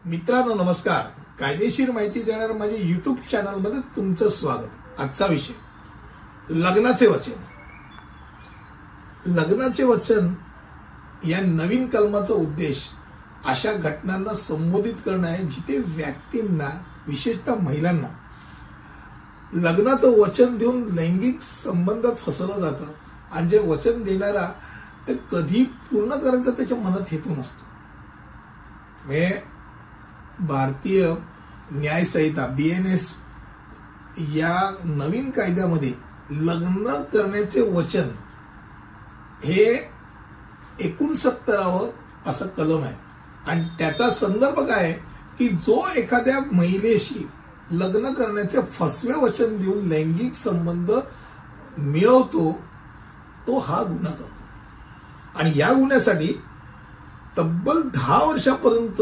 मित्रांनो नमस्कार. कायदेशीर माहिती देणाऱ्या माझ्या YouTube चॅनलमध्ये तुमचं स्वागत. आजचा विषय लग्नाचे वचन. लग्नाचे वचन या नवीन कलमाचा उद्देश अशा घटनांना संबोधित करणं आहे जिथे व्यक्तींना विशेषतः महिलांना लग्नाचं वचन देऊन लैंगिक संबंधात फसवलं जातं आणि जे वचन देणारा ते कधी पूर्ण करायचं त्याच्या मनात हेतू नसतो. भारतीय न्याय संहिता BNS या नवीन कायद्यामध्ये लग्न करण्याचे वचन हे 69व असं कलम आहे आणि त्याचा संदर्भ काय आहे की जो एखाद्या महिलेशी लग्न करण्याचे फसवे वचन देऊन लैंगिक संबंध मिळवतो तो हा गुन्हा करतो आणि या गुन्ह्यासाठी तब्बल 10 वर्षापर्यंत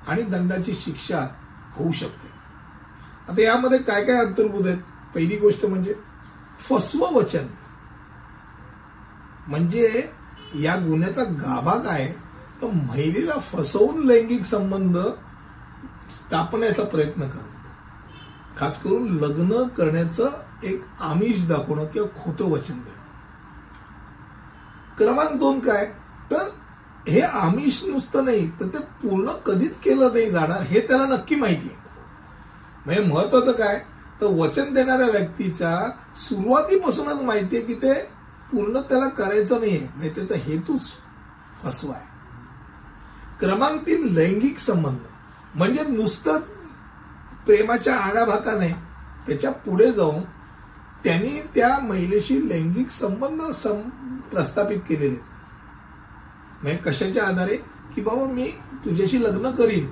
आणि दंडाची शिक्षा होऊ शकते. आता यामध्ये काय काय अंतर्भूत आहेत. पहिली गोष्ट म्हणजे फसवं वचन. म्हणजे या गुन्ह्याचा गाभा काय तर महिलेला फसवून लैंगिक संबंध स्थापण्याचा प्रयत्न करणं, खास करून लग्न करण्याचं एक आमिष दाखवणं किंवा खोटं वचन देणं. क्रमांक 2 काय तर हे आमिष नुसतं नाही तर ते पूर्ण कधीच केलं नाही जाणार हे त्याला नक्की माहिती आहे. म्हणजे महत्वाचं काय तर वचन देणाऱ्या व्यक्तीचा सुरुवातीपासूनच माहिती आहे की ते पूर्ण त्याला करायचं नाहीये, म्हणजे त्याचा हेतूच फसवा आहे. क्रमांक 3 लैंगिक संबंध. म्हणजे नुसतं प्रेमाच्या आडाभाकाने त्याच्या पुढे जाऊन त्यांनी त्या महिलेशी लैंगिक संबंध प्रस्थापित केलेले आहेत. म्हणजे कशाच्या आधारे की बाबा मी तुझ्याशी लग्न करीन,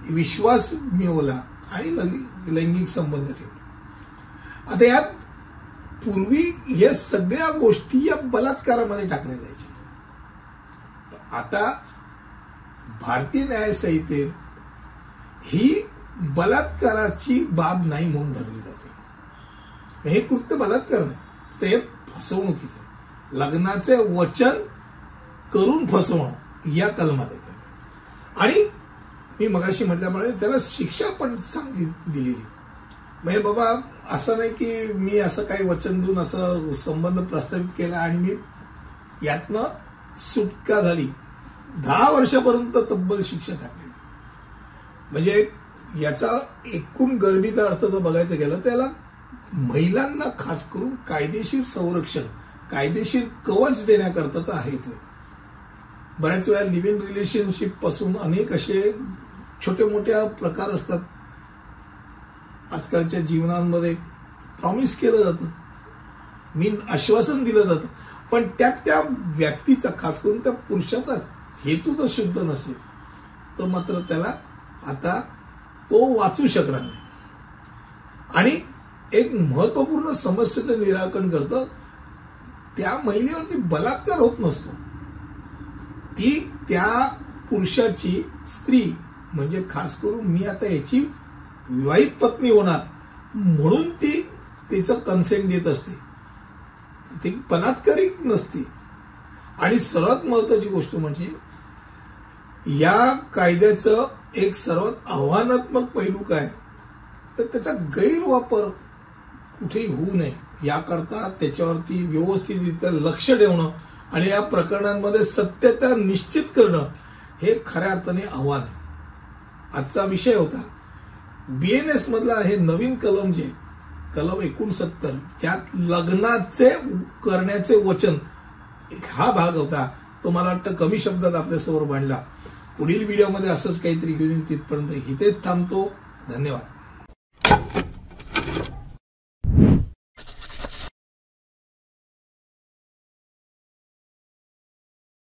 विश्वास मिळवला आणि लैंगिक संबंध ठेवला. आता यात पूर्वी या सगळ्या गोष्टी या बलात्कारामध्ये टाकल्या जायच्या. आता भारतीय न्याय संहितेत ही बलात्काराची बाब नाही म्हणून धरली जाते. हे कृत्य बलात्कार नाही तर हे फसवणुकीचं लग्नाचे वचन करून फसवणं या कलमात येते. आणि मी मगाशी म्हटल्यामुळे त्याला शिक्षा पण चांगली दिलेली. म्हणजे बाबा असं नाही की मी असं काही वचन देऊन असं संबंध प्रस्थापित केला आणि मी यातनं सुटका झाली. 10 वर्षापर्यंत तब्बल शिक्षा टाकलेली. म्हणजे याचा एकूण गर्भीचा अर्थ जर बघायचं गेलं त्याला महिलांना खास करून कायदेशीर संरक्षण, कायदेशीर कवच देण्याकरताचा हेतू. बऱ्याच वेळा लिव्ह इन रिलेशनशिप पासून अनेक असे छोटे मोठे प्रकार असतात. आजकालच्या जीवनामध्ये प्रॉमिस केलं जातं, मी आश्वासन दिलं जातं, पण त्या व्यक्तीचा खास करून त्या पुरुषाचा हेतू जर शुद्ध नसेल तर मात्र त्याला आता तो वाचू शकणार नाही. आणि एक महत्वपूर्ण समस्येचं निराकरण करतं. त्या महिलेवरती बलात्कार होत नसतो, ती त्या पुरुषाची स्त्री म्हणजे खास करून मी आता याची विवाहित पत्नी होणार म्हणून ती तिचं कन्सेंट देत असते, ती बलात्कारी नसते. आणि सर्वात महत्वाची गोष्ट म्हणजे या कायद्याचं एक सर्वात आव्हानात्मक पैलू काय तर त्याचा गैरवापर कुठेही होऊ नये याकरता त्याच्यावरती व्यवस्थितरित्या लक्ष ठेवणं आणि या प्रकरणांमध्ये सत्यता निश्चित करणं हे खऱ्या अर्थाने आव्हान आहे. आजचा विषय होता BNS मधला हे नवीन कलम जे कलम 69 त्यात लग्नाचे करण्याचे वचन हा भाग होता. तो मला वाटतं कमी शब्दात आपल्यासमोर मांडला. पुढील व्हिडिओमध्ये असंच काहीतरी घेऊन तिथपर्यंत इथेच थांबतो. धन्यवाद.